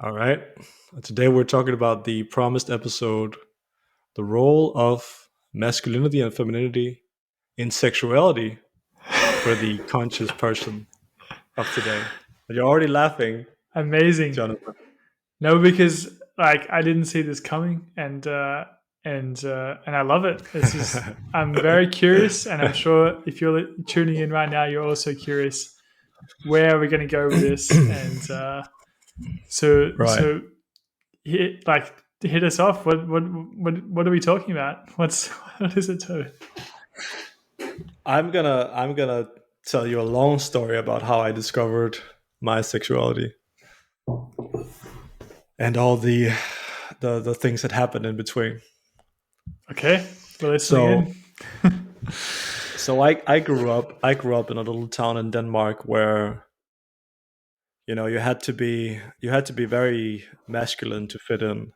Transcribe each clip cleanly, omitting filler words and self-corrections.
All right. Today we're talking about the promised episode, the role of masculinity and femininity in sexuality for the conscious person of today. You're already laughing, Amazing. Jonathan. No, because like I didn't see this coming, and I love it. This is I'm very curious, and I'm sure if you're tuning in right now, you're also curious. Where are we going to go with this? And so Right. so hit us off. What are we talking about? What is it? To? I'm gonna tell you a long story about how I discovered my sexuality and all the things that happened in between. Okay, we're listening So in. I grew up in a little town in Denmark where you had to be very masculine to fit in,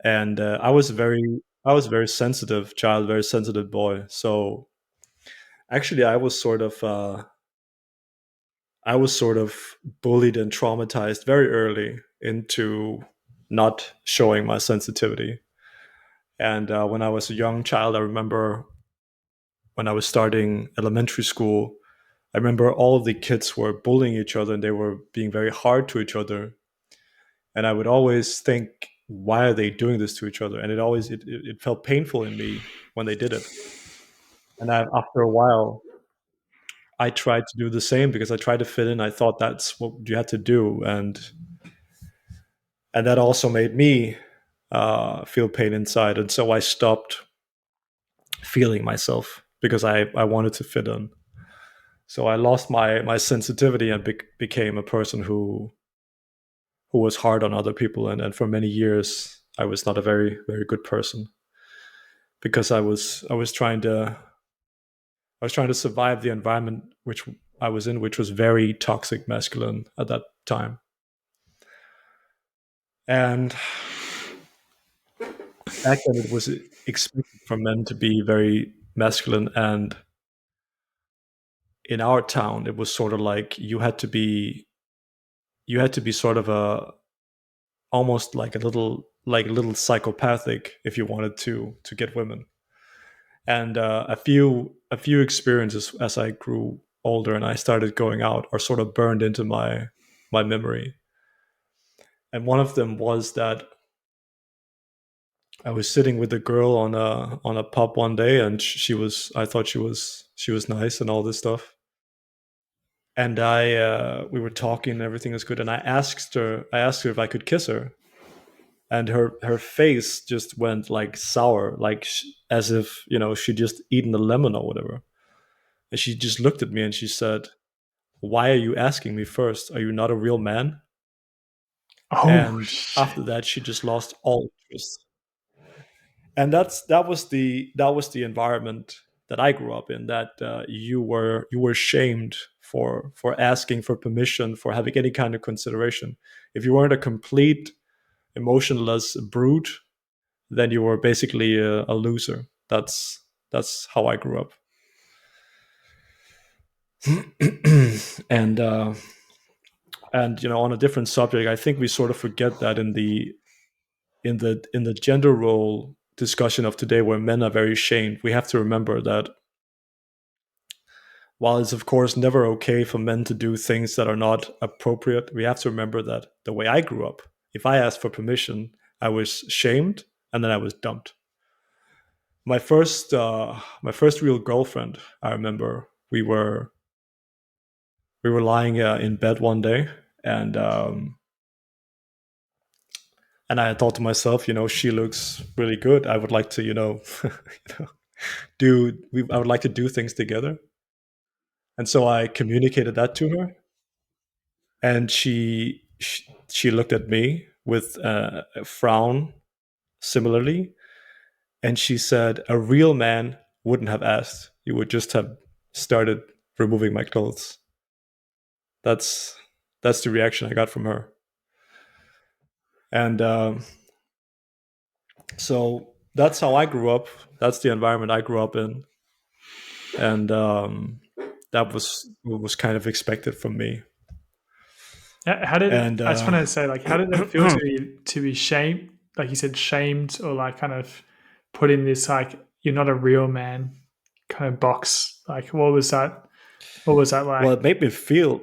and I was a very sensitive child, very sensitive boy. So actually I was sort of bullied and traumatized very early into not showing my sensitivity. And when I was a young child, I remember when I was starting elementary school, I remember all of the kids were bullying each other and they were being very hard to each other. And I would always think, why are they doing this to each other? And it felt painful in me when they did it. And after a while, I tried to do the same because I tried to fit in. I thought that's what you had to do, and that also made me feel pain inside. And so I stopped feeling myself because I wanted to fit in. So I lost my sensitivity and became a person who was hard on other people. And for many years, I was not a very very good person because I was trying to survive the environment which I was in, which was very toxic masculine at that time. And back then, it was expected for men to be very masculine, and in our town, it was sort of like you had to be sort of a almost like a little psychopathic if you wanted to get women. And a few experiences as I grew older and I started going out are sort of burned into my memory. And one of them was that I was sitting with a girl on a pub one day, and I thought she was nice and all this stuff. And we were talking, and everything was good. And I asked her if I could kiss her, and her face just went like sour, like as if she just eaten a lemon or whatever. And she just looked at me and she said, "Why are you asking me first? Are you not a real man?" Oh And shit. after that, she just lost all interest. And that was the environment that I grew up in. That you were shamed for asking for permission, for having any kind of consideration. If you weren't a complete emotionless brute, then you were basically a loser. That's how I grew up. and on a different subject, I think we sort of forget that in the gender role discussion of today, where men are very shamed, we have to remember that while it's of course never okay for men to do things that are not appropriate, we have to remember that the way I grew up, if I asked for permission, I was shamed and then I was dumped. My first real girlfriend, I remember we were lying in bed one day, and and I thought to myself, she looks really good. I would like to, you know I would like to do things together. And so I communicated that to her, and she looked at me with a frown similarly, and she said, "A real man wouldn't have asked. You would just have started removing my clothes." That's the reaction I got from her. And so that's how I grew up. That's the environment I grew up in, and that was what was kind of expected from me. How did And I just want to say, like, how did it feel to be shamed, like you said, shamed, or like kind of put in this like you're not a real man kind of box? Like, what was that? What was that well, like? it made me feel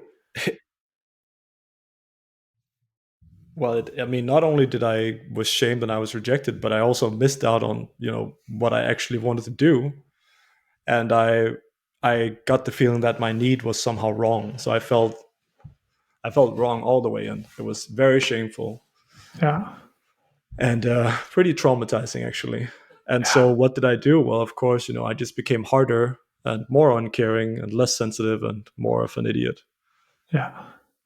well. I mean, not only did I was shamed and I was rejected, but I also missed out on what I actually wanted to do, and I got the feeling that my need was somehow wrong. So I felt wrong all the way in. It was very shameful Yeah, and pretty traumatizing actually. And yeah, so what did I do? Well, of course, I just became harder and more uncaring and less sensitive and more of an idiot. yeah.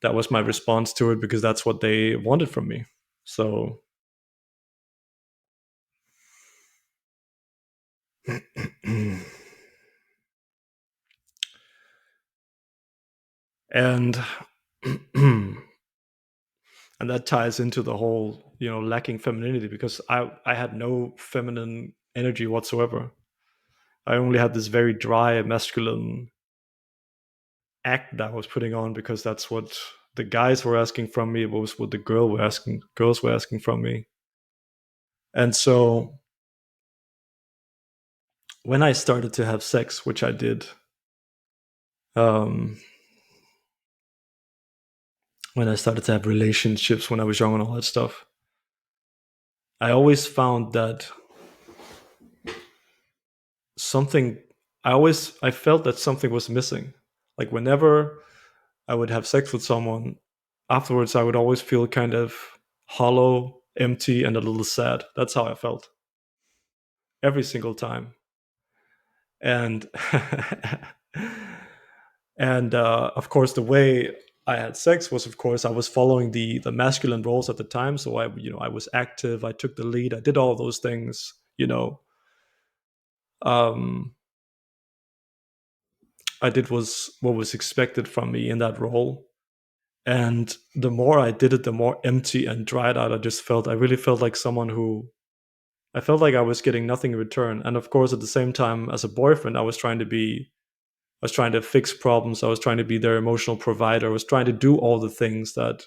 That was my response to it because that's what they wanted from me. So and and that ties into the whole lacking femininity, because I had no feminine energy whatsoever. I only had this very dry masculine act that I was putting on because that's what the guys were asking from me. It was what the girls were asking from me. And so when I started to have sex, which I did, um, when I started to have relationships when I was young and all that stuff, I always found that something. I felt that something was missing. Like whenever I would have sex with someone, afterwards I would always feel kind of hollow, empty, and a little sad. That's how I felt every single time. And and of course the way I had sex was, of course, I was following the masculine roles at the time. So I was active, I took the lead, I did all those things. um I did was what was expected from me in that role. And the more I did it, the more empty and dried out I just felt. I really felt like someone who I felt like I was getting nothing in return. And of course, at the same time, as a boyfriend, I was trying to fix problems. I was trying to be their emotional provider. I was trying to do all the things that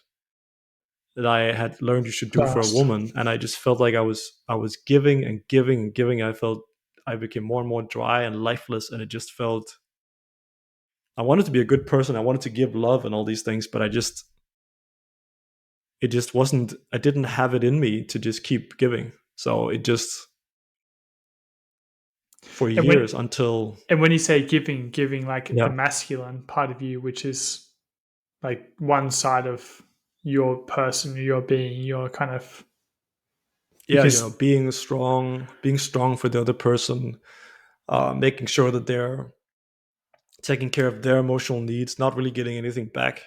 I had learned you should do for a Fast. woman. And I just felt like I was giving and giving and giving. I felt I became more and more dry and lifeless, and it just felt I wanted to be a good person. I wanted to give love and all these things, but it just wasn't. I didn't have it in me to just keep giving. So it just for And when years until and when you say giving like the yeah. masculine part of you, which is like one side of your person, your being, your kind of Yeah, because being strong for the other person, making sure that they're taking care of their emotional needs, not really getting anything back,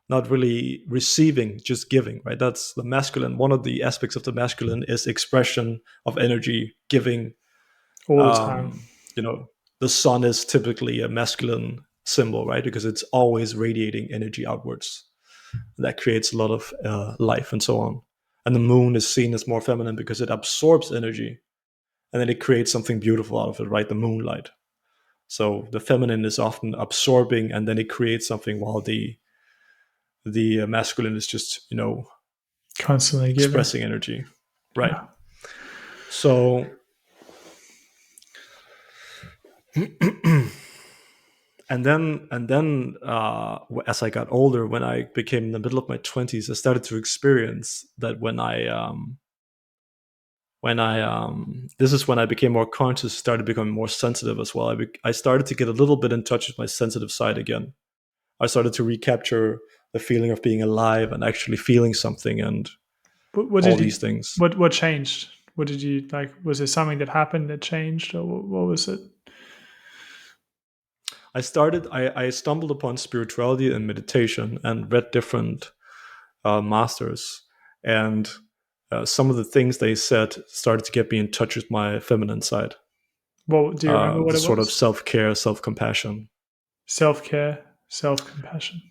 not really receiving, just giving, right? That's the masculine. One of the aspects of the masculine is expression of energy, giving. all the time. Um, you know, the sun is typically a masculine symbol, right? Because it's always radiating energy outwards. That creates a lot of life and so on. And the moon is seen as more feminine because it absorbs energy and then it creates something beautiful out of it, right? The moonlight. So the feminine is often absorbing and then it creates something, while the masculine is just Constantly giving. expressing energy, right? Yeah. So and then as I got older, when I became in the middle of my 20s, I started to experience that when I this is when I became more conscious, started becoming more sensitive as well. I started to get a little bit in touch with my sensitive side again. I started to recapture the feeling of being alive and actually feeling something and What all did these you? things. What changed? What did you like? Was there something that happened that changed, or what was it? I stumbled upon spirituality and meditation and read different masters, and some of the things they said started to get me in touch with my feminine side, What do you remember? What the it sort of was? self-care, self-compassion. Self care, self compassion.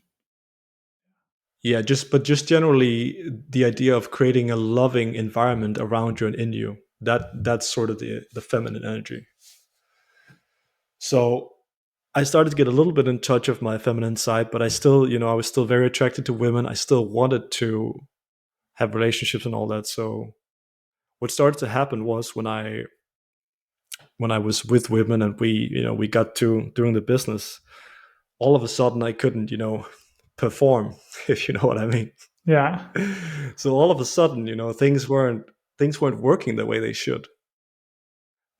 Yeah, just generally the idea of creating a loving environment around you and in you. That's sort of the feminine energy. So I started to get a little bit in touch of my feminine side, but I still, I was still very attracted to women. I still wanted to have relationships and all that. So what started to happen was when I was with women and we got to doing the business, all of a sudden I couldn't, perform, if you know what I mean. Yeah. So all of a sudden, things weren't working the way they should.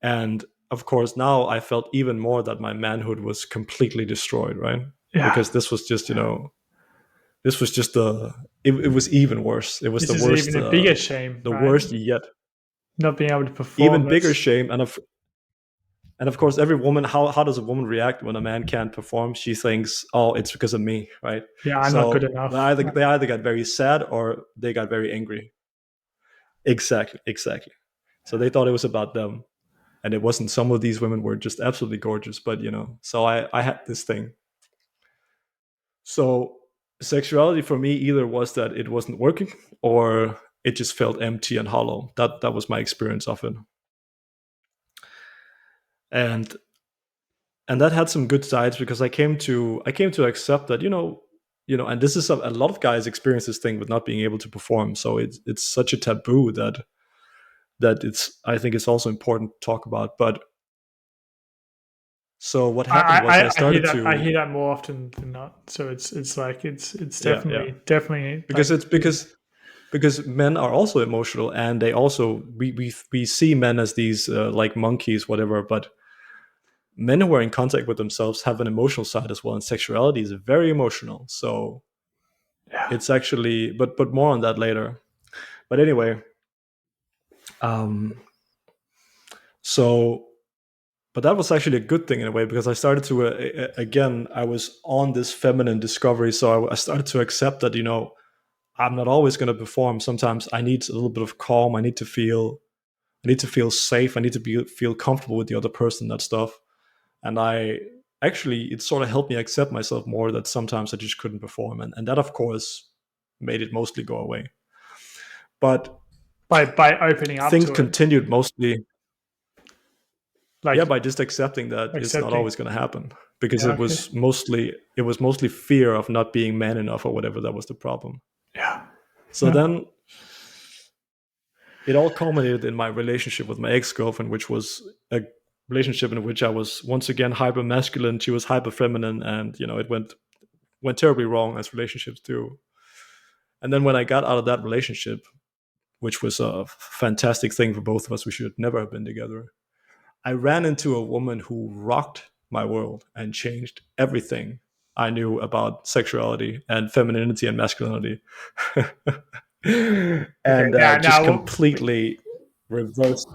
And of course, now I felt even more that my manhood was completely destroyed, right? Yeah. Because this was just, this was just it was even worse. It was This the is worst, even a bigger shame, the right? worst yet. Not being able to perform. Even bigger That's shame. And of course, every woman, how does a woman react when a man can't perform? She thinks, oh, it's because of me, right? yeah, I'm not good So enough. they either got very sad or they got very angry. Exactly, exactly. So they thought it was about them, and it wasn't. Some of these women were just absolutely gorgeous, but so I had this thing. So sexuality for me either was that it wasn't working, or it just felt empty and hollow. That was my experience of it, and that had some good sides because I came to accept that and this is a lot of guys experience this thing with not being able to perform. So it's such a taboo that it's I think it's also important to talk about. But so what happened was I I hear started that. I to hear that more often than not. So it's like it's yeah, yeah, definitely like because it's because men are also emotional, and they also we see men as these like monkeys, whatever. But men who are in contact with themselves have an emotional side as well, and sexuality is very emotional. So yeah. it's actually, but more on that later. But anyway, um, so but that was actually a good thing in a way because I started to again I was on this feminine discovery, so I started to accept that I'm not always going to perform. Sometimes I need a little bit of calm. I need to feel safe. I need to feel comfortable with the other person. That stuff, and I actually it sort of helped me accept myself more. That sometimes I just couldn't perform, and that of course made it mostly go away. But By opening up things to it, continued mostly, yeah, like by just accepting that it's not accepting. always going to happen because Yeah. Okay. it was mostly fear of not being man enough or whatever that was the problem. Yeah. So Yeah. then it all culminated in my relationship with my ex-girlfriend, which was a relationship in which I was once again hyper masculine, she was hyper feminine, and it went terribly wrong as relationships do. And then when I got out of that relationship, which was a fantastic thing for both of us, we should never have been together, I ran into a woman who rocked my world and changed everything I knew about sexuality and femininity and masculinity. Okay. And just Now, completely reversed.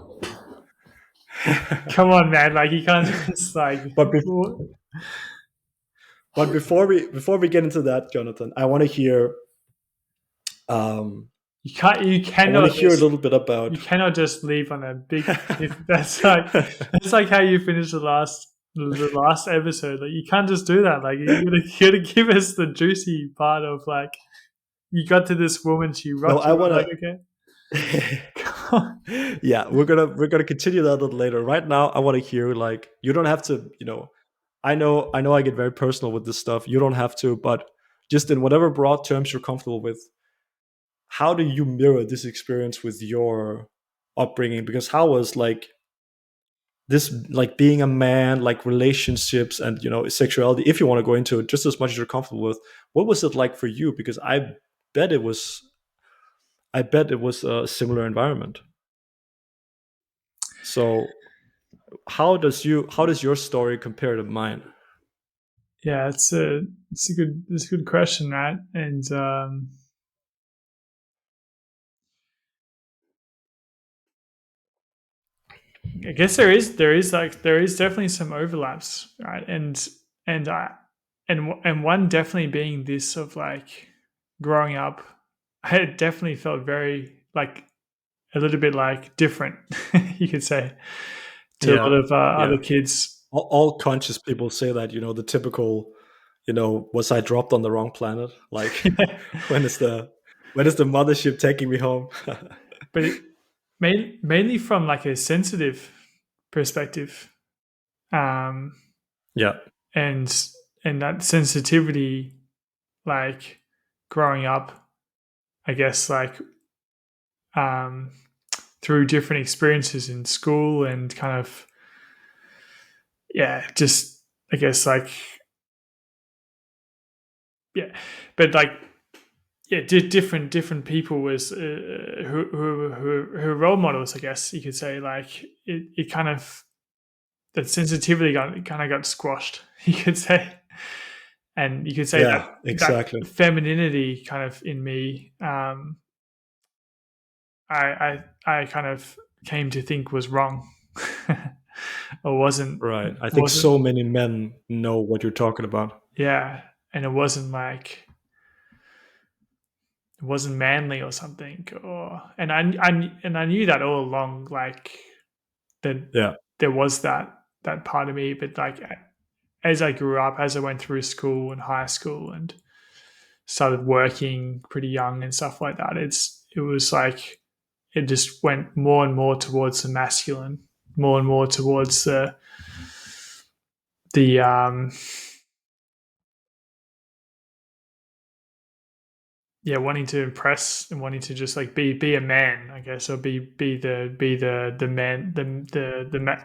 come on, man. Like you can't just like. but be- but before we get into that, Jonathan, I want to hear um, You can't. You I want to cannot hear a just. little bit You about. cannot just leave on a big. That's like how you finished the last episode. Like you can't just do that. Like you gotta give us the juicy part of like you got to this woman, she No, rocked I you. want Like to. okay, come on. Yeah, we're gonna continue that a little later. Right now, I want to hear like you don't have to. I know I get very personal with this stuff. You don't have to, but just in whatever broad terms you're comfortable with, how do you mirror this experience with your upbringing? Because how was like this like being a man, like relationships and sexuality, if you want to go into it just as much as you're comfortable with, what was it like for you? Because bet it was I bet it was a similar environment. So how does your story compare to mine? Yeah, it's a good question, right? And I guess there is definitely some overlaps, right? And I and one definitely being this of like growing up, I definitely felt very like a little bit like different, you could say, to a lot Yeah, of other yeah. kids. All conscious people say that, the typical, was I dropped on the wrong planet? Like, when is the mothership taking me home? But mainly from like a sensitive perspective. Um, Yeah. and that sensitivity, like growing up, I guess, like through different experiences in school and kind of, just I guess like, but like, different people was who role models, I guess you could say. Like it kind of, that sensitivity kind of got squashed, you could say. And you could say that Yeah, exactly. femininity kind of in me, I kind of came to think was wrong, or Right. I think wasn't so many men know what you're talking about. yeah, and it wasn't like, it wasn't manly or something, or and I knew that all along, like that Yeah. there was that part of me, but like as I grew up, as I went through school and high school and started working pretty young and stuff like that, it was like it just went more and more towards the masculine, more and more towards the wanting to impress and wanting to just like be a man, I guess, or be the man,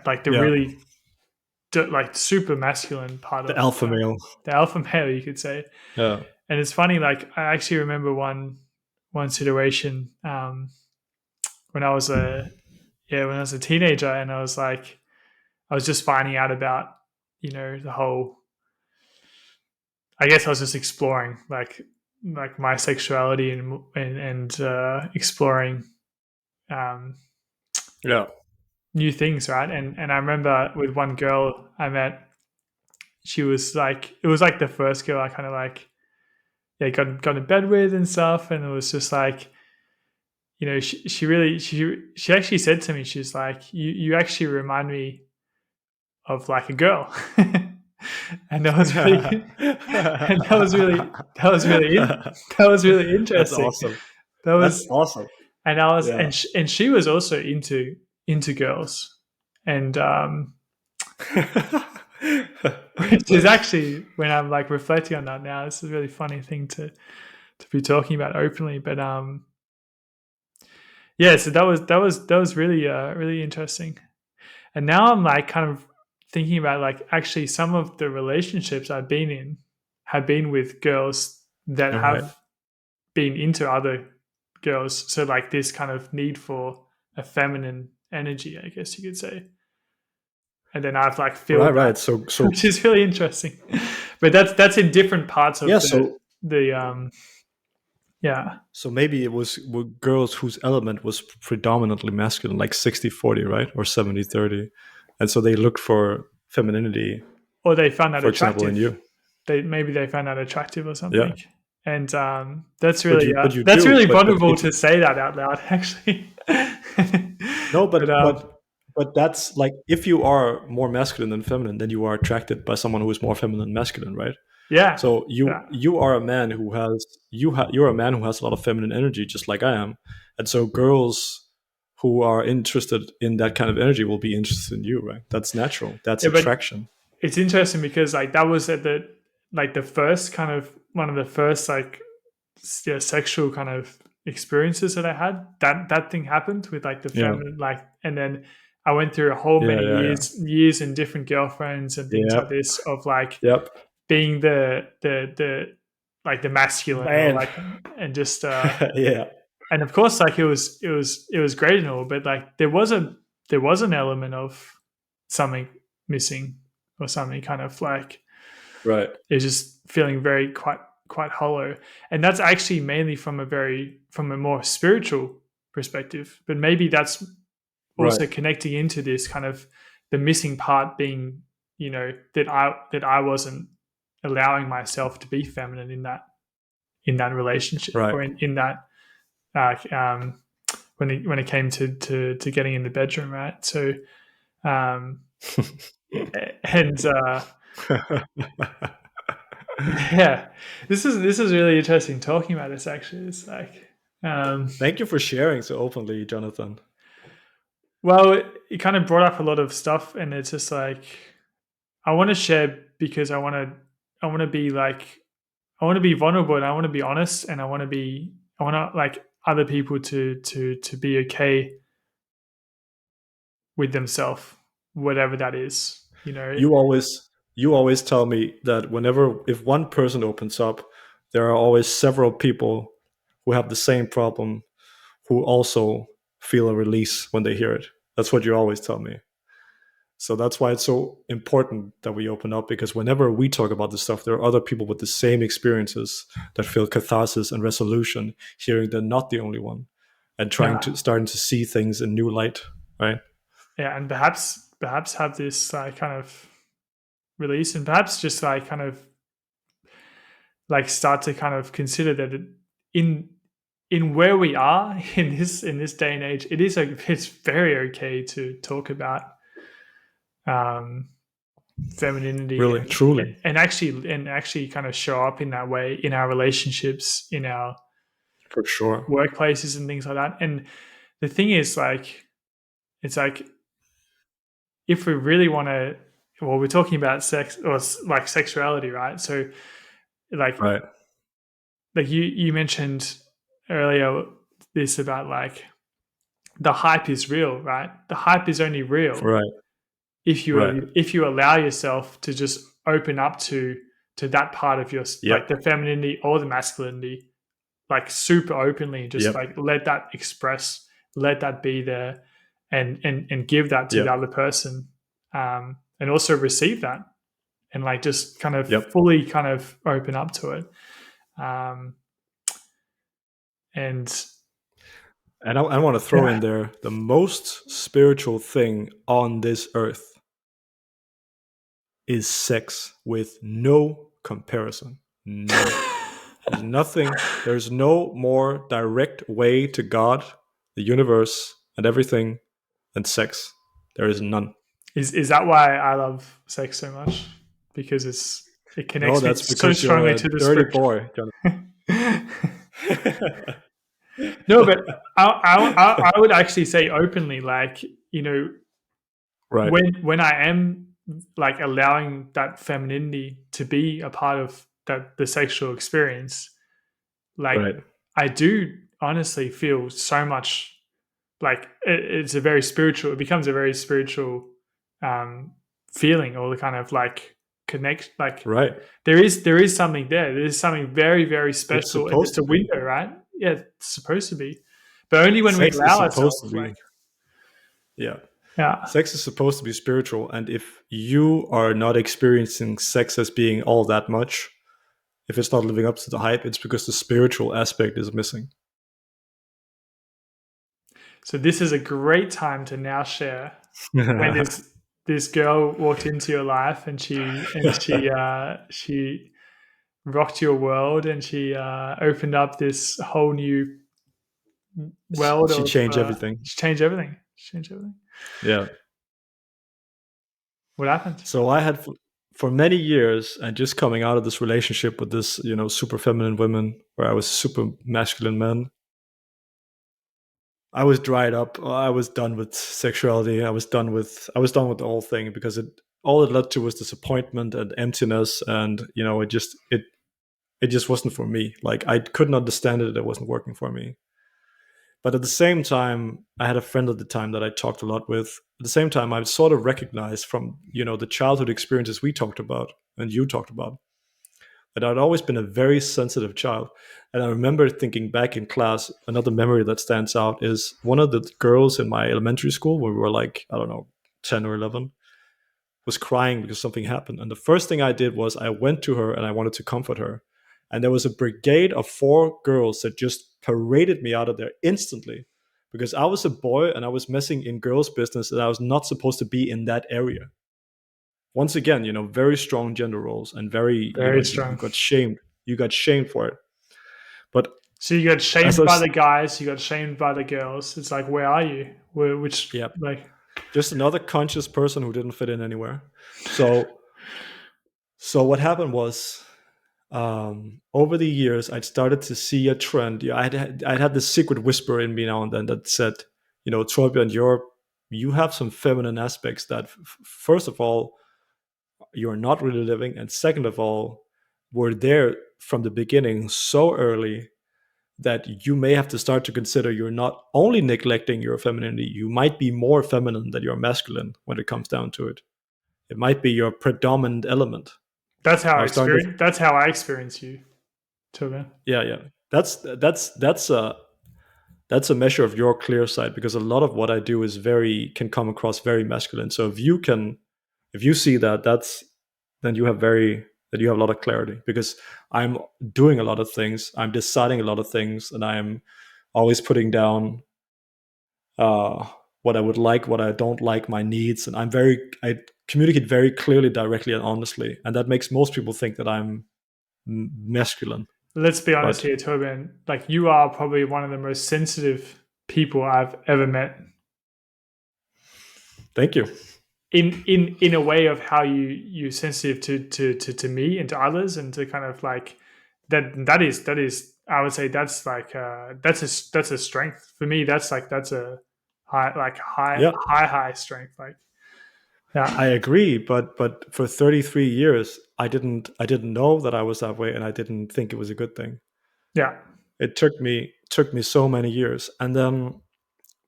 like the Yeah. really like super masculine part The of alpha male. the alpha male, you could say. Yeah. And it's funny, like I actually remember one situation, when I was a teenager, and I was like, I was just finding out about, the whole, I guess I was just exploring like my sexuality and exploring um, Yeah. new things, right? And I remember with one girl I met, she was like, it was like the first girl I kind of like, got in bed with and stuff, and it was just like, she really she actually said to me, she's like, you actually remind me of like a girl. And that was really and that was really That's interesting. awesome. That That's was awesome. and I was Yeah. and she was also into girls, and which is actually, when I'm like reflecting on that now, it's a really funny thing to be talking about openly. But so that was really really interesting. And now I'm like kind of thinking about, like, actually some of the relationships I've been in have been with girls that All right. have been into other girls. So like this kind of need for a feminine energy, I guess you could say. And then I've like Right, filled that, right. So which is really interesting. But that's in different parts of yeah, the yeah. so maybe it was were girls whose element was predominantly masculine, like 60-40, right? Or 70-30. And so they looked for femininity, Or they found that for example, in attractive. you. They found that attractive or Yeah. something. And But you that's do, really but vulnerable it's to say that out loud, actually. no, But but that's like, if you are more masculine than feminine, then you are attracted by someone who is more feminine than masculine, right? yeah, So yeah, you are a man who has you're a man who has a lot of feminine energy, just like I am. And so girls who are interested in that kind of energy will be interested in you, right? That's natural. That's yeah. But attraction. it's interesting because like that was at the first kind of one of the first like sexual kind of experiences that I had. That thing happened with like the Yeah. feminine, like, and then I went through a whole Yeah, many yeah, yeah. years and different girlfriends and things like Yep. this, of like Yep. being the like the masculine, or Man. like, and just Yeah. and of course, like it was great and all, but like there was an element of something missing, or something kind of like, Right. it was just feeling very quite hollow. And that's actually mainly from a more spiritual perspective, but maybe that's Right. also connecting into this kind of the missing part being, that I wasn't allowing myself to be feminine in that relationship, Right. or in that, um, when it came to getting in the bedroom, right? So, um, and yeah, this is really interesting talking about this. Actually, it's like, Thank you for sharing so openly, Jonathan. well, it kind of brought up a lot of stuff, and it's just like I want to share because I want to be like, I want to be vulnerable, and I want to be honest, and I want to like other people to be okay with themselves, whatever that is, You always tell me that whenever if one person opens up, there are always several people who have the same problem who also feel a release when they hear it. That's what you always tell me. So that's why it's so important that we open up, because whenever we talk about this stuff, there are other people with the same experiences that feel catharsis and resolution, hearing they're not the only one, and starting to see things in new light, right? Yeah, and perhaps have this like kind of release, and perhaps just like kind of like start to kind of consider that in where we are in this day and age, it's very okay to talk about um, femininity, Really, truly, and actually kind of show up in that way in our relationships, in our for sure. workplaces and things like that. And the thing is, like, it's like, if we really want to, well, we're talking about sex or like sexuality, right? So like Right, you mentioned earlier this about like the hype is real, right? The hype is only real right, right. if you allow yourself to just open up to that part of your, like, Yep, the femininity or the masculinity, like super openly, just yep, like let that express, let that be there, and give that to the yep, other person, and also receive that, and like just kind of yep. fully kind of open up to it, um, and And I want to throw yeah. in there the most spiritual thing on this earth is sex, with no comparison. None. There's nothing, there's no more direct way to God, the universe, and everything than sex. There is none. Is that why I love sex so much? Because it No, connects me that's so because you're strongly a to the dirty spiritual. boy, Jonathan. No, but I would actually say openly, like, Right, when I am like allowing that femininity to be a part of that the sexual experience, like, right. I do honestly feel so much, like it's a very spiritual. It becomes a very spiritual um, feeling, or the kind of like connect. Like, Right. there is something there. There is something very very It's special, and supposed it's a to be. window, right? Yeah, it's supposed to be, but only when we Sex is allow supposed to ourselves. be. Like, Yeah. yeah, Sex is supposed to be spiritual. And if you are not experiencing sex as being all that much, if it's not living up to the hype, it's because the spiritual aspect is missing. so this is a great time to now share when this girl walked into your life, and she rocked your world, and she opened up this whole new world She of changed everything. she changed everything. She changed everything. Yeah. What happened? So I had for many years, and just coming out of this relationship with this, super feminine woman, where I was super masculine man, I was dried up. I was done with sexuality. I was done with the whole thing, because all it led to was disappointment and emptiness, and it just wasn't for me. Like, I couldn't understand it. It wasn't working for me. But at the same time, I had a friend at the time that I talked a lot with. At the same time, I sort of recognized from the childhood experiences we talked about and you talked about, that I'd always been a very sensitive child. And I remember thinking back in class, another memory that stands out is one of the girls in my elementary school, where we were like, I don't know, 10 or 11, was crying because something happened. And the first thing I did was I went to her and I wanted to comfort her. And there was a brigade of 4 girls that just paraded me out of there instantly, because I was a boy and I was messing in girls' business, and I was not supposed to be in that area. Once again, very strong gender roles, and very, Very you strong. got shamed. You got shamed for it. But So you got as shamed I by was, the guys, you got shamed by the girls. It's like, where are you? Which, yeah, like, just another conscious person who didn't fit in anywhere. So what happened was, over the years, I'd started to see a trend. Yeah, I'd had this secret whisper in me now and then that said, Thorbjørn, you have some feminine aspects that, first of all, you're not really living, and second of all, we're there from the beginning so early that you may have to start to consider you're not only neglecting your femininity, you might be more feminine than you're masculine when it comes down to it. It might be your predominant element. That's how I I was starting to, experience. That's how I experience you, Thorbjørn. yeah. That's a measure of your clear side, because a lot of what I do is can come across very masculine. So if you see that, then you have a lot of clarity, because I'm doing a lot of things, I'm deciding a lot of things, and I'm always putting down uh, what I would like, what I don't like, my needs, and I communicate very clearly, directly, and honestly, and that makes most people think that I'm masculine. Let's be honest But here, Thorbjørn. Like, you are probably one of the most sensitive people I've ever met. thank you. In a way of how you're sensitive to me and to others, and to kind of like that is I would say that's like that's a strength for me. That's a Yeah, high strength. Like, yeah, I agree, but for 33 years, I didn't know that I was that way, and I didn't think it was a good thing. yeah, It took me so many years, and then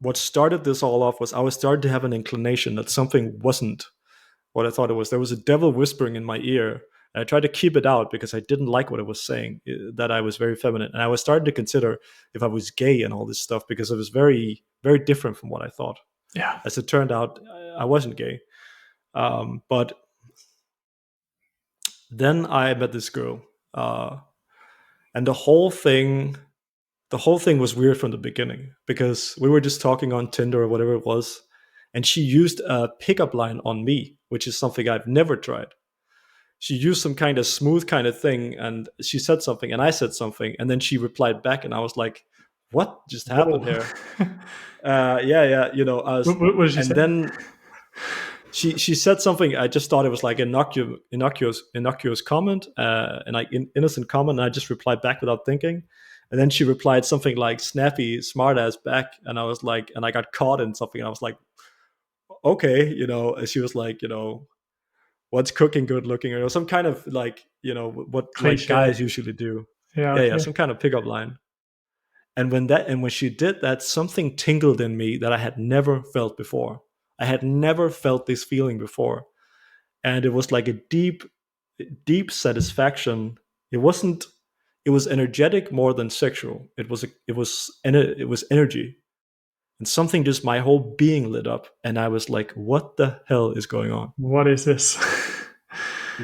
what started this all off was I was starting to have an inclination that something wasn't what I thought it was. There was a devil whispering in my ear, and I tried to keep it out because I didn't like what it was saying, that I was very feminine, and I was starting to consider if I was gay and all this stuff, because it was very very different from what I thought. yeah. As it turned out, I wasn't gay. But then I met this girl, and the whole thing was weird from the beginning, because we were just talking on Tinder or whatever it was, and she used a pickup line on me, which is something I've never tried. She used some kind of smooth kind of thing, and she said something, and I said something, and then she replied back, and I was like, "What just happened Whoa. here?" Yeah, I was, What did she and say? then she said something. I just thought it was like innocuous comment, innocent comment. And I just replied back without thinking, and then she replied something like snappy, smart ass back, and I was like, and I got caught in something, and I was like, okay, and she was like, what's cooking, good looking, or some kind of like, what like Cliche. guys usually do. Yeah. Yeah, Okay. some kind of pickup line. And when she did that, something tingled in me that I had never felt before. I had never felt this feeling before, and it was like a deep satisfaction. It wasn't. It was energetic more than sexual. It was energy, and something just my whole being lit up, and I was like, "What the hell is going on? What is this?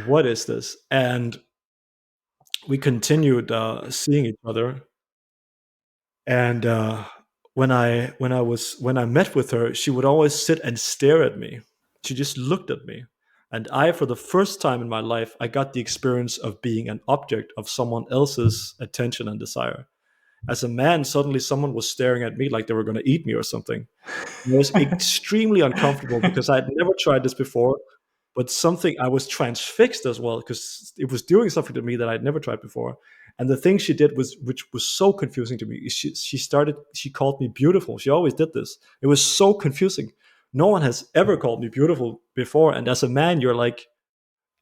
What is this?" And we continued seeing each other, and when I met with her, she would always sit and stare at me. She just looked at me, and I, for the first time in my life, I got the experience of being an object of someone else's attention and desire. As a man, suddenly someone was staring at me like they were going to eat me or something. It was extremely uncomfortable because I had never tried this before, but something I was transfixed as well because it was doing something to me that I'd never tried before. And the thing she did was, which was so confusing to me, is she called me beautiful. She always did this. It was so confusing. No one has ever called me beautiful before. And as a man, you're like,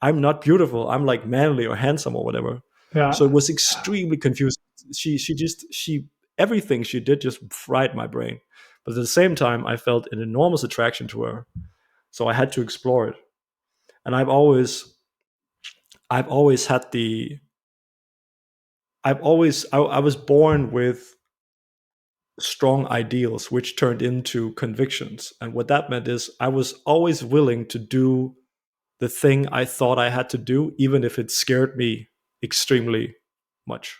I'm not beautiful. I'm like manly or handsome or whatever. So Yeah. it was extremely confusing. She everything she did just fried my brain. But at the same time, I felt an enormous attraction to her. So I had to explore it. And I've always had the I was born with strong ideals which turned into convictions. And what that meant is I was always willing to do the thing I thought I had to do, even if it scared me extremely much.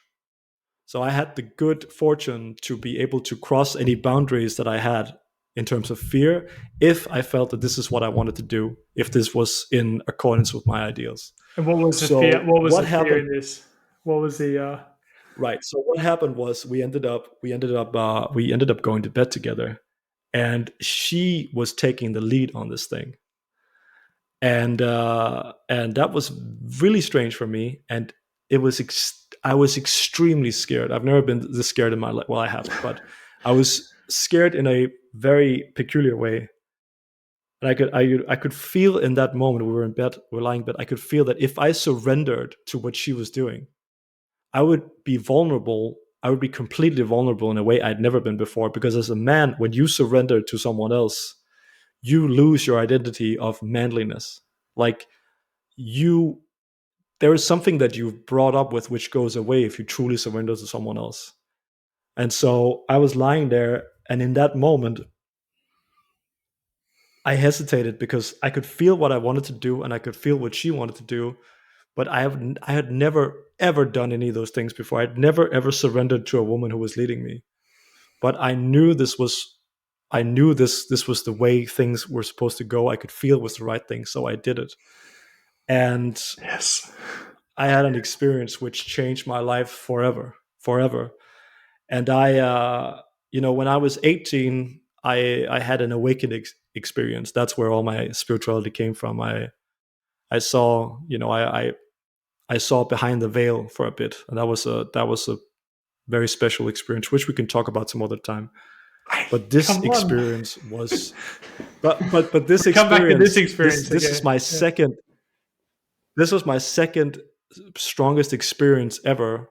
So I had the good fortune to be able to cross any boundaries that I had in terms of fear if I felt that this is what I wanted to do, if this was in accordance with my ideals. And what was the fear? So What was what the fear happened? in this? What was the? Right. So what happened was we ended up going to bed together, and she was taking the lead on this thing, and that was really strange for me, and I was extremely scared. I've never been this scared in my life. Well, I have, but I was scared in a very peculiar way. And I could feel in that moment, we were in bed, we were lying in bed, I could feel that if I surrendered to what she was doing, I would be vulnerable. I would be completely vulnerable in a way I'd never been before. Because as a man, when you surrender to someone else, you lose your identity of manliness. Like, you, there is something that you've brought up with which goes away if you truly surrender to someone else. And so I was lying there, and in that moment, I hesitated because I could feel what I wanted to do and I could feel what she wanted to do, but I had never ever done any of those things before. I'd never ever surrendered to a woman who was leading me. But I knew this was the way things were supposed to go. I could feel it was the right thing, so I did it. And Yes. I had an experience which changed my life forever, forever. And when I was 18, I had an awakening experience. That's where all my spirituality came from. I saw, I saw behind the veil for a bit, and that was a very special experience, which we can talk about some other time. But this Come on. experience was, but this Come back to this experience, experience this is again. my Yeah. second, this was my second strongest experience ever.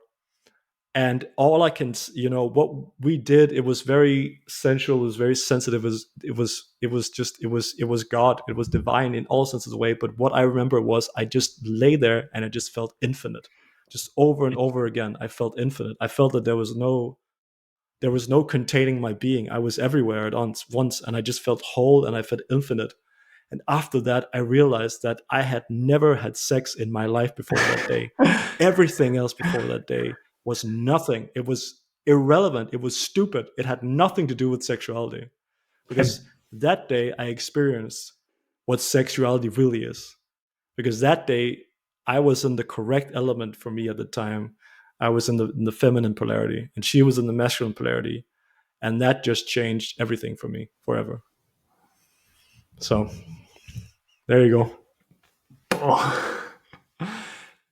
And all I can, what we did, it was very sensual, it was very sensitive, it was God, it was divine in all senses of the way. But what I remember was I just lay there and I just felt infinite, just over and over again. I felt infinite. I felt that there was no containing my being. I was everywhere at once, and I just felt whole and I felt infinite. And after that, I realized that I had never had sex in my life before that day. Everything else before that day was nothing. It was irrelevant. It was stupid. It had nothing to do with sexuality. Because that day I experienced what sexuality really is. Because that day I was in the correct element for me at the time. I was in the feminine polarity, and she was in the masculine polarity. And that just changed everything for me forever. So there you go. Oh.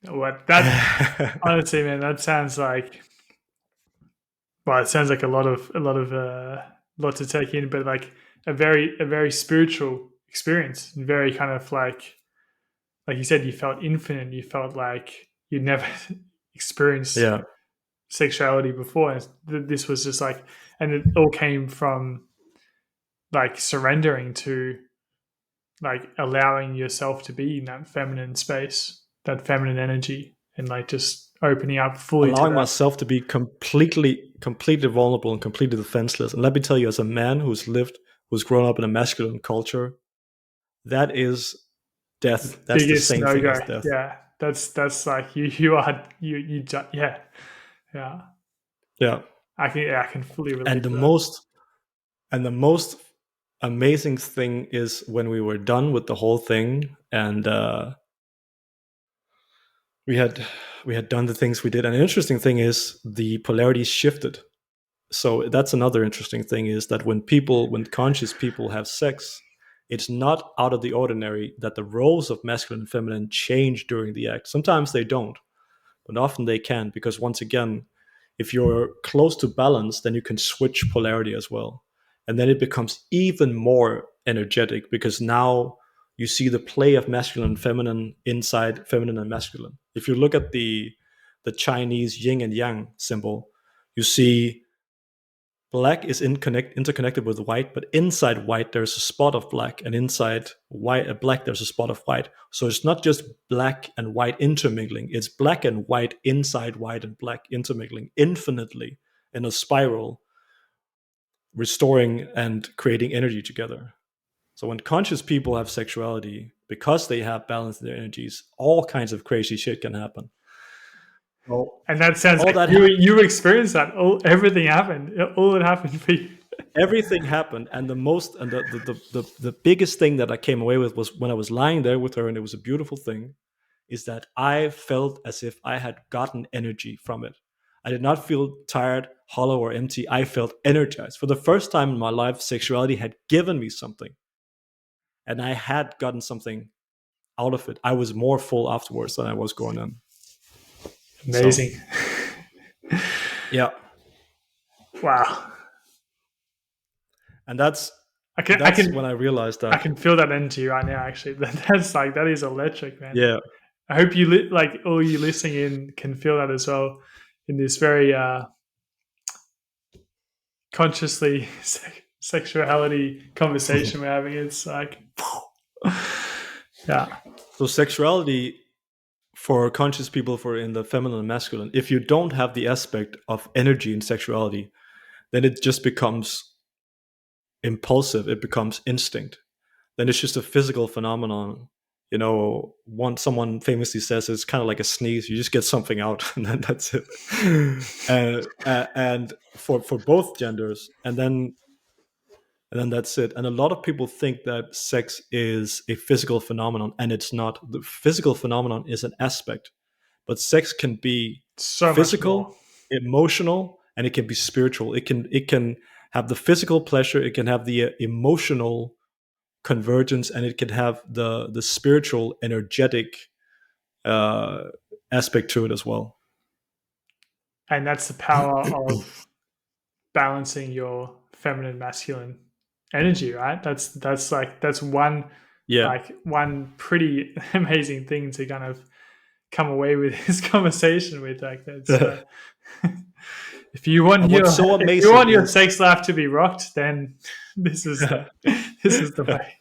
What that honestly, man, that sounds like, well, it sounds like a lot to take in, but like a very spiritual experience, and very kind of like you said, you felt infinite. You felt like you'd never experienced Yeah. sexuality before. And this was just like, and it all came from like surrendering to, like, allowing yourself to be in that feminine space, that feminine energy, and like just opening up fully to Allowing that. myself to be completely vulnerable and completely defenseless. And let me tell you, as a man who's grown up in a masculine culture, that is death. That's the Biggest same no thing go. as death. Yeah, that's like you are yeah, yeah. Yeah. I can fully And relate the to that. most and the most amazing thing is when we were done with the whole thing, and we had we had done the things we did. And an interesting thing is the polarities shifted. So that's another interesting thing, is that when conscious people have sex, it's not out of the ordinary that the roles of masculine and feminine change during the act. Sometimes they don't, but often they can, because once again, if you're close to balance, then you can switch polarity as well. And then it becomes even more energetic, because now you see the play of masculine and feminine inside feminine and masculine. If you look at the Chinese yin and yang symbol, you see black is interconnected with white, but inside white there's a spot of black, and inside black there's a spot of white. So it's not just black and white intermingling; it's black and white inside white and black intermingling infinitely in a spiral, restoring and creating energy together. So when conscious people have sexuality, because they have balance in their energies, all kinds of crazy shit can happen. Well, And that sounds all like that you experienced that. Everything happened. All that happened for you. everything happened, and the biggest thing that I came away with was when I was lying there with her, and it was a beautiful thing, is that I felt as if I had gotten energy from it. I did not feel tired, hollow, or empty. I felt energized. For the first time in my life, sexuality had given me something, and I had gotten something out of it. I was more full afterwards than I was going on. So Amazing. yeah. Wow. And that's I can, I That's when can, I realized I that. can feel that energy right now. Actually, that's like that is electric, man. Yeah. I hope like all you listening in can feel that as well in this very consciously sexuality conversation we're having. It's like, yeah, So sexuality for conscious people, for in the feminine and masculine, if you don't have the aspect of energy in sexuality, then it just becomes impulsive. It becomes instinct. Then it's just a physical phenomenon. You know, once someone famously says it's kind of like a sneeze, you just get something out, and then that's it. And for both genders, and then that's it. And a lot of people think that sex is a physical phenomenon, and it's not. The physical phenomenon is an aspect, but sex can be so much more. physical, emotional, and it can be spiritual. It can have the physical pleasure, it can have the emotional convergence, and it can have the spiritual, energetic uh, aspect to it as well. And that's the power of balancing your feminine masculine energy, right? That's one Yeah. like one pretty amazing thing to kind of come away with this conversation with. Like that's And if you want what's so if you amazing want your is sex life to be rocked, then this is the this is the way.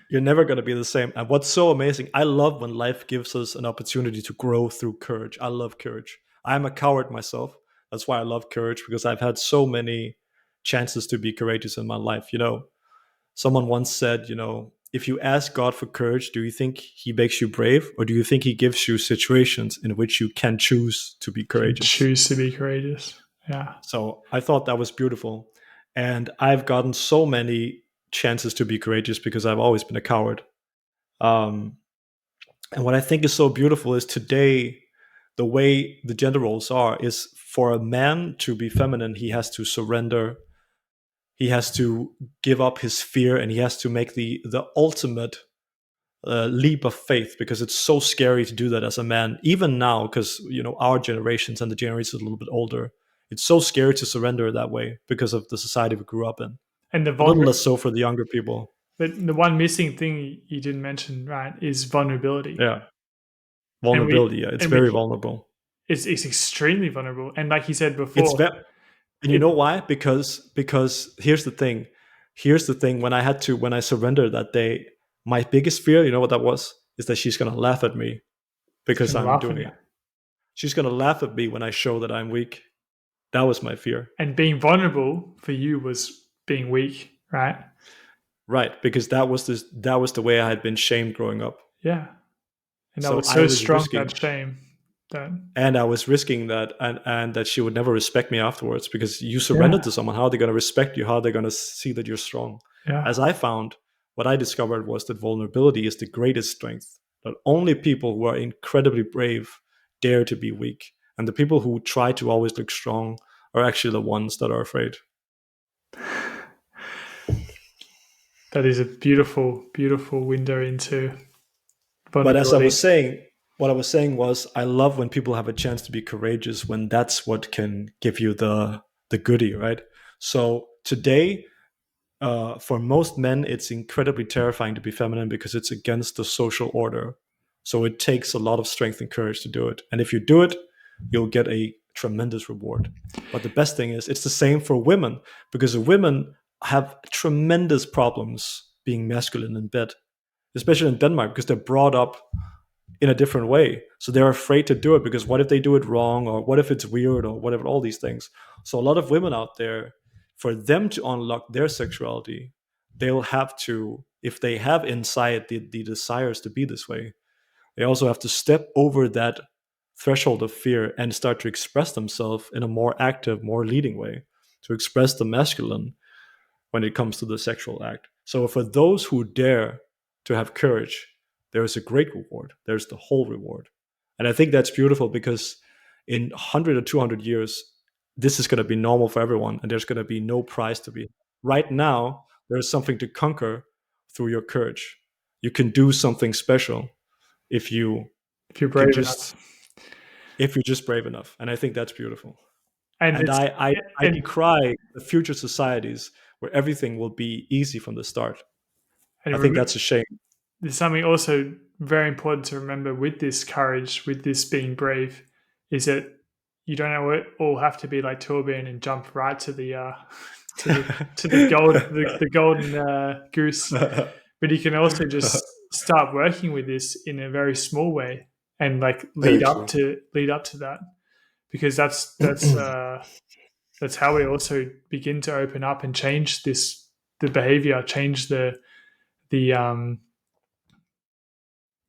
you're never going to be the same. And what's so amazing, I love when life gives us an opportunity to grow through courage. I love courage. I'm a coward myself. That's why I love courage, because I've had so many chances to be courageous in my life. You know, someone once said, you know, if you ask God for courage, do you think he makes you brave, or do you think he gives you situations in which you can choose to be You can courageous? choose to be courageous. Yeah. So I thought that was beautiful. And I've gotten so many chances to be courageous because I've always been a coward. Um, and what I think is so beautiful is today, the way the gender roles are is for a man to be feminine, he has to surrender, he has to give up his fear, and he has to make the ultimate leap of faith, because it's so scary to do that as a man, even now, because you know our generations and the generations a little bit older, it's so scary to surrender that way because of the society we grew up in. And A little less so for the younger people. the one missing thing you didn't mention, right, is vulnerability. Yeah, And vulnerability. Yeah, it's and very we vulnerable. it's extremely vulnerable. And like you said It's before, very, and you it know why? Because here's the thing. Here's the thing. When I surrendered that day, my biggest fear, you know what that was, is that she's gonna laugh at me it's because gonna I'm laugh doing at you. it. She's gonna laugh at me when I show that I'm weak. That was my fear. And being vulnerable for you was being weak, right? Right, because that was the way I had been shamed growing up. Yeah. And that So was I so was strong, risking that shame. That and I was risking that, and that she would never respect me afterwards, because you surrendered yeah, to someone. How are they going to respect you? How are they going to see that you're strong? yeah. As I found, what I discovered was that vulnerability is the greatest strength. That only people who are incredibly brave dare to be weak, and the people who try to always look strong are actually the ones that are afraid. That is a beautiful, beautiful window into But as I vulnerability. was saying, what I was saying was, I love when people have a chance to be courageous, when that's what can give you the goodie, right? So today, for most men, it's incredibly terrifying to be feminine because it's against the social order. So it takes a lot of strength and courage to do it. And if you do it, you'll get a tremendous reward. But the best thing is, it's the same for women, because women have tremendous problems being masculine in bed, especially in Denmark, because they're brought up in a different way. So they're afraid to do it, because what if they do it wrong, or what if it's weird, or whatever, all these things. So a lot of women out there, for them to unlock their sexuality, they'll have to, if they have inside the desires to be this way, they also have to step over that threshold of fear and start to express themselves in a more active, more leading way, to express the masculine when it comes to the sexual act. So for those who dare to have courage, there is a great reward. There's the whole reward. And I think that's beautiful, because in 100 or 200 years, this is going to be normal for everyone, and there's going to be no prize to be. Right now, there's something to conquer through your courage. You can do something special if If you're can brave just enough. if you're just brave enough. And I think that's beautiful. And And it's I and decry the future societies where everything will be easy from the start. And I think that's a shame. there's something also very important to remember with this courage, with this being brave, is that you don't all have to be like Thorbjørn and jump right to the the golden goose, but you can also just start working with this in a very small way and like Very lead up true. to that, because that's how we also begin to open up and change the behavior, change the the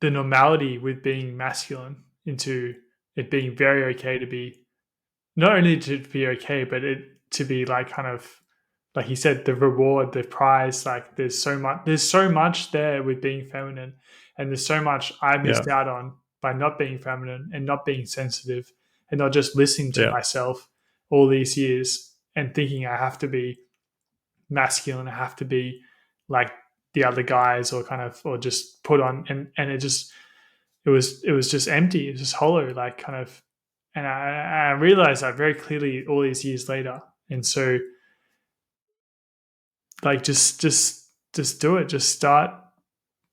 normality with being masculine into it being very okay to be, not only to be okay, but it to be like kind of like he said, the reward, the prize. Like there's so much there with being feminine, and there's so much I Yeah. missed out on by not being feminine and not being sensitive and not just listening to Yeah. myself all these years and thinking I have to be masculine, I have to be like the other guys, or kind of, or just put on, and it was just empty, it was just hollow, like kind of, and I realized that very clearly all these years later. And so like just do it, just start,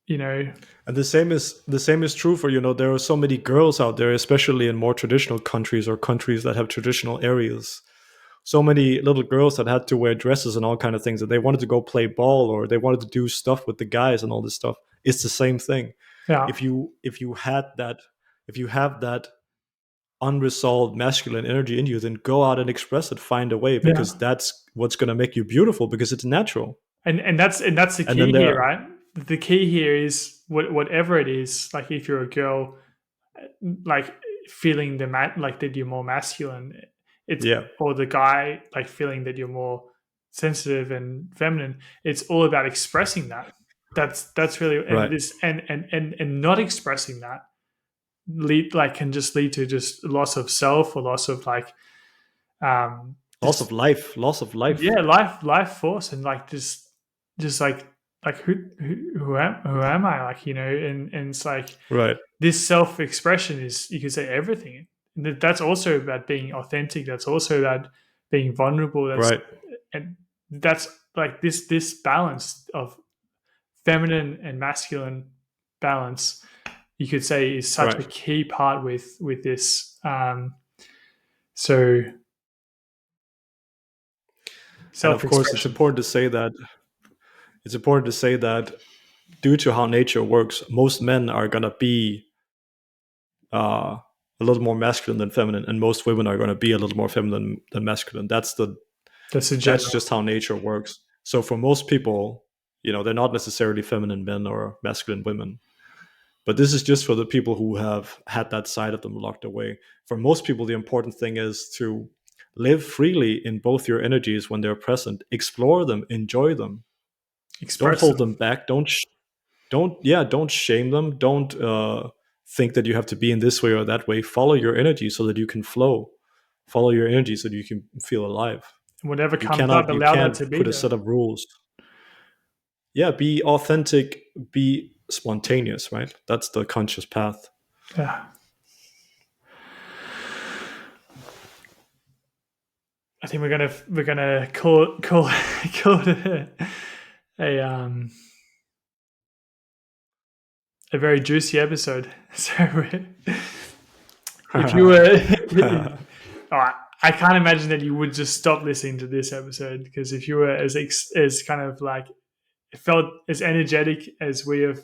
you know. And the same is true for, there are so many girls out there, especially in more traditional countries or countries that have traditional areas. So many little girls that had to wear dresses and all kind of things, and they wanted to go play ball or they wanted to do stuff with the guys and all this stuff. It's the same thing. Yeah, If you have that unresolved masculine energy in you, then go out and express it, find a way, yeah. because that's what's going to make you beautiful, because it's natural. And that's the And key then there here, are, right? The key here is whatever it is, like if you're a girl, like feeling like that you're more masculine, it's, yeah, or the guy like feeling that you're more sensitive and feminine, it's all about expressing that. That's really, and right. this and not expressing that can just lead to just loss of self, or loss of like Loss just, of life, loss of life. yeah, life force, and like just like who am I, like, and it's like Right, this self expression is, you could say, everything. That's also about being authentic, that's also about being vulnerable, right, and that's like this balance of feminine and masculine balance, you could say, is such a right. key part with this. So And self of course, it's expression. important to say that due to how nature works, most men are gonna be a little more masculine than feminine, and most women are gonna be a little more feminine than masculine. That's a That's general. just how nature works. So for most people, they're not necessarily feminine men or masculine women. But this is just for the people who have had that side of them locked away. For most people, the important thing is to live freely in both your energies when they're present. Explore them, enjoy them. Don't Express hold them. them back. Don't shame them. Don't think that you have to be in this way or that way. Follow your energy so that you can flow. Follow your energy so that you can feel alive. Whatever You comes up, cannot you allow that can't to be put a there. set of rules. Yeah, be authentic, be spontaneous, right? That's the conscious path. Yeah. I think we're gonna call it a very juicy episode. So if you were, oh, I can't imagine that you would just stop listening to this episode, because if you were as kind of like, it felt as energetic as we have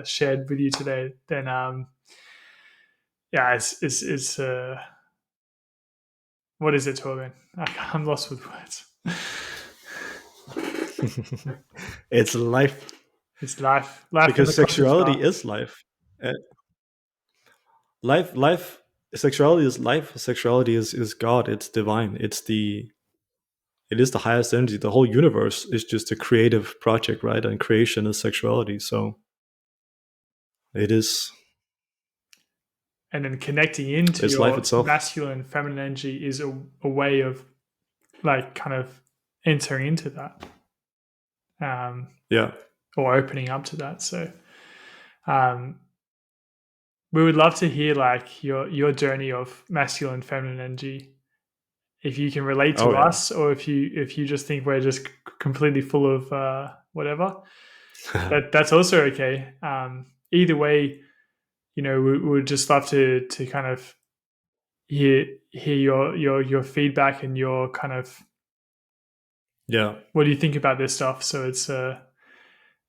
shared with you today, then yeah, it's what is it, Torben? I'm lost with words. It's life, It's life in the because cosmic sexuality star. is life. Uh, life, sexuality is life. Sexuality is God. It's divine. It is the highest energy. The whole universe is just a creative project, right? And creation is sexuality. So it And then connecting into is life your itself. masculine, feminine energy is a way of like kind of entering into that, um, Yeah. or opening up to that. So um, we would love to hear like your journey of masculine, feminine energy, if you can relate Oh to yeah. us, or if you just think we're just completely full of whatever, that's also okay. Either way, we would just love to kind of hear your feedback and your kind of Yeah. what do you think about this stuff. So it's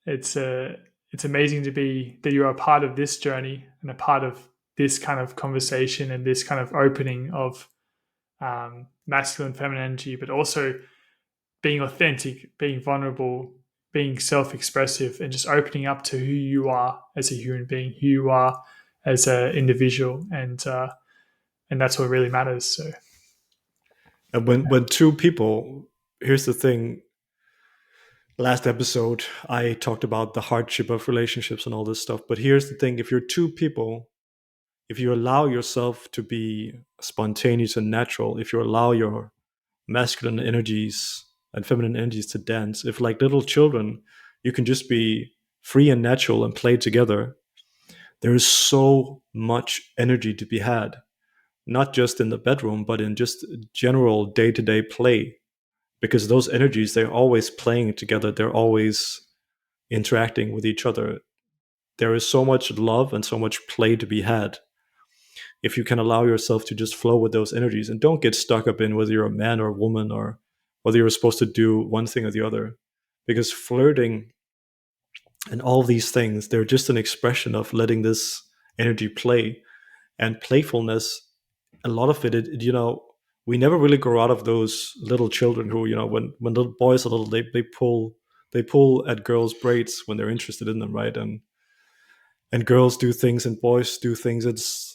it's amazing to be that you're a part of this journey and a part of this kind of conversation and this kind of opening of masculine, feminine energy, but also being authentic, being vulnerable, being self-expressive, and just opening up to who you are as a human being, who you are as an individual, and that's what really matters. So And when two people, here's the thing. Last episode, I talked about the hardship of relationships and all this stuff. But here's the thing: if you're two people, if you allow yourself to be spontaneous and natural, if you allow your masculine energies and feminine energies to dance, if like little children, you can just be free and natural and play together, there is so much energy to be had, not just in the bedroom, but in just general day to day play. Because those energies, they're always playing together, they're always interacting with each other. There is so much love and so much play to be had if you can allow yourself to just flow with those energies and don't get stuck up in whether you're a man or a woman or whether you're supposed to do one thing or the other. Because flirting and all these things, they're just an expression of letting this energy play. And playfulness, a lot of it, we never really grow out of those little children who, when little boys are little, they pull at girls' braids when they're interested in them, right? And girls do things and boys do things. It's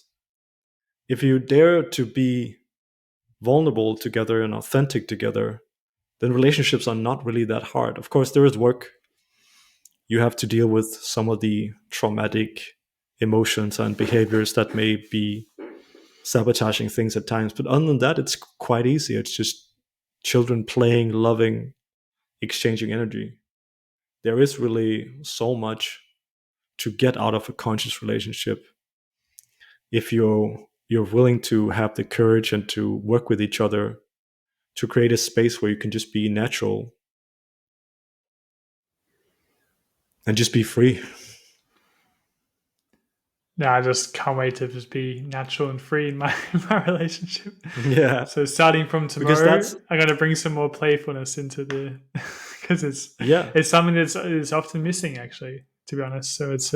if you dare to be vulnerable together and authentic together, then relationships are not really that hard. Of course, there is work. You have to deal with some of the traumatic emotions and behaviors that may be sabotaging things at times. But other than that, it's quite easy. It's just children playing, loving, exchanging energy. There is really so much to get out of a conscious relationship if you're willing to have the courage and to work with each other to create a space where you can just be natural and just be free. yeah, I just can't wait to just be natural and free in my in my relationship. Yeah, So starting from because tomorrow, that's I'm gonna bring some more playfulness into the because yeah, it's something that's is often missing actually, to be honest. So it's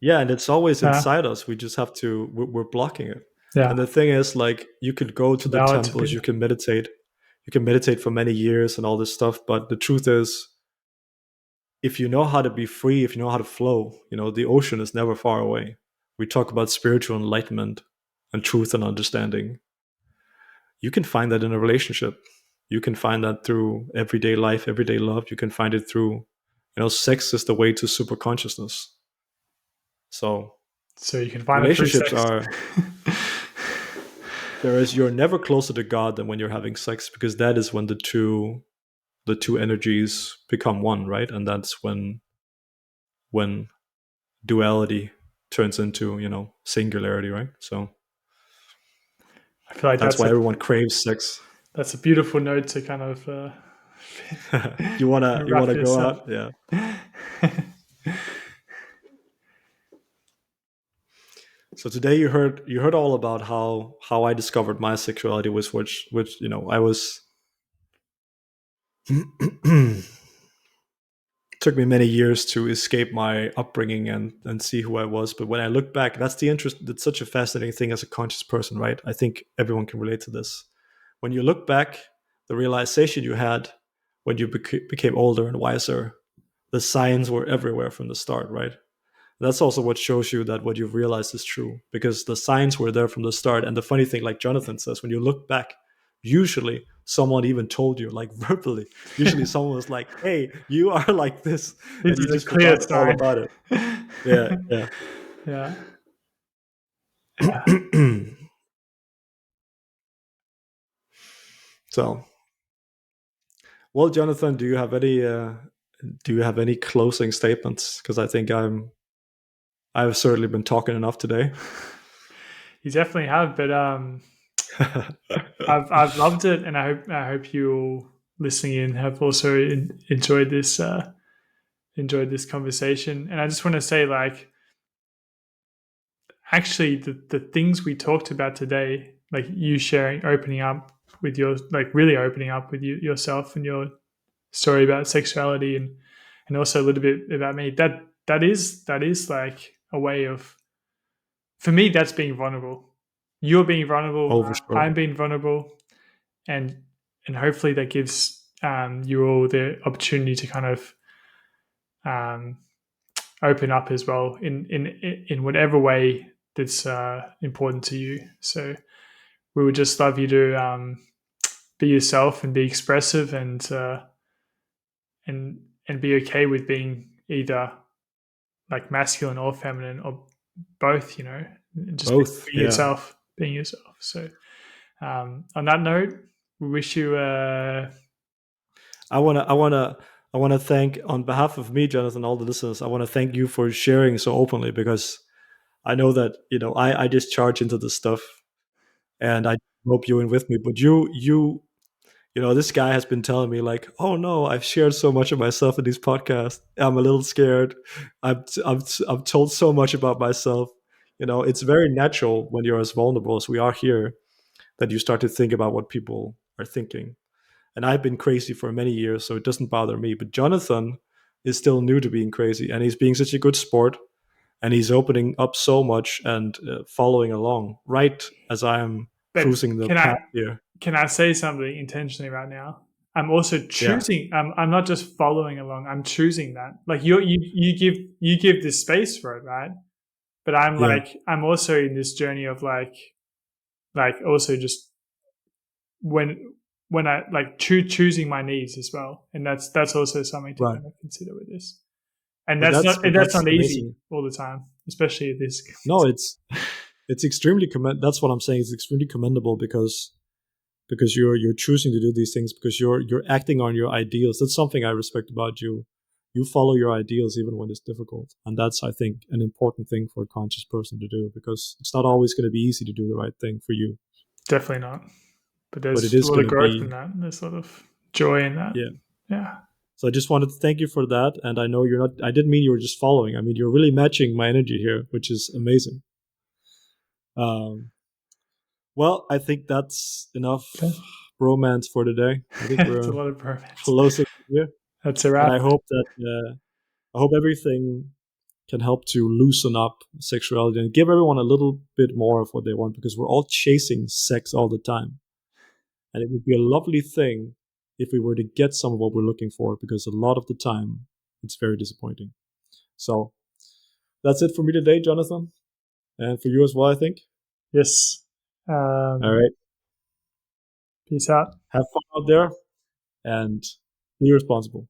yeah, and it's always uh, inside us. We just have to we're blocking it. yeah, And the thing is, like, you could go to the allow it to be temples, there. you can meditate for many years and all this stuff. But the truth is, if you know how to be free, if you know how to flow, the ocean is never far away. We talk about spiritual enlightenment and truth and understanding. You can find that in a relationship. You can find that through everyday life, everyday love. You can find it through, sex is the way to super consciousness. So So you can find it through relationships sex. are there is you're never closer to God than when you're having sex, because that is when the two energies become one, right? And that's when duality turns into, singularity, right? So I feel like that's why everyone craves sex. that's a beautiful note to kind of you wanna you wrap wanna this go up. out? Yeah. So today you heard all about how I discovered my sexuality, was which I was took me many years to escape my upbringing and see who I was. But when I look back, that's the interest. It's such a fascinating thing as a conscious person, right? I think everyone can relate to this. When you look back, the realization you had when you became older and wiser, the signs were everywhere from the start, right? That's also what shows you that what you've realized is true, because the signs were there from the start. And the funny thing, like Jonathan says, when you look back, usually someone even told you, like, verbally. Usually someone was like, hey, you are like this, This and you is a just clear forgot all sign. about it. Yeah, yeah. Yeah. Yeah. So, well, Jonathan, do you have any closing statements? Because I think I've certainly been talking enough today. You definitely have, but I've loved it, and I hope you all listening in have also enjoyed this conversation. And I just want to say, like, actually, the things we talked about today, like you sharing, opening up with your, like, really opening up with yourself and your story about sexuality, and also a little bit about me. That is like a way of, for me, that's being vulnerable. You're being vulnerable. Oh, for sure. I'm being vulnerable, and hopefully that gives you all the opportunity to kind of um, open up as well in whatever way that's important to you. So we would just love you to be yourself and be expressive, and be okay with being either like masculine or feminine or both. Just Both, being yeah. yourself, being yourself. So on that note, we wish you. I wanna thank, on behalf of me, Jonathan, all the listeners. I want to thank you for sharing so openly, because I know that I discharge into this stuff, and I hope you in with me. But this guy has been telling me, like, oh no, I've shared so much of myself in these podcasts. I'm a little scared. I've told so much about myself. It's very natural when you're as vulnerable as we are here, that you start to think about what people are thinking. And I've been crazy for many years, so it doesn't bother me. But Jonathan is still new to being crazy, and he's being such a good sport, and he's opening up so much and following along right as I'm But cruising the can path I here. can I say something intentionally right now? I'm also Yeah, choosing. I'm not just following along. I'm choosing that. Like you give this space for it, right? But yeah, I'm also in this journey of like also just when I like choosing my needs as well, and that's also something to right. kind of consider with this. And But that's but that's that's not easy amazing. all the time, especially this. No, it's extremely That's what I'm saying. It's extremely commendable, because you're choosing to do these things, because you're acting on your ideals. That's something I respect about you. You follow your ideals even when it's difficult, and that's, I think, an important thing for a conscious person to do, because it's not always going to be easy to do the right thing for you, Definitely not. But but it there's a is lot going of to growth in be. that. There's a lot of joy in that. Yeah. Yeah. So I just wanted to thank you for that, and I know you're not. I didn't mean you were just following. I mean, you're really matching my energy here, which is amazing. Um, well, I think that's enough Okay. romance for today. I think It's a we're lot of romance. closing here, That's a and wrap. I hope everything can help to loosen up sexuality and give everyone a little bit more of what they want, because we're all chasing sex all the time, and it would be a lovely thing if we were to get some of what we're looking for, because a lot of the time it's very disappointing. So that's it for me today, Jonathan, and for you as well, I think. Yes. All Um, right, Peace out. have fun out there and be responsible.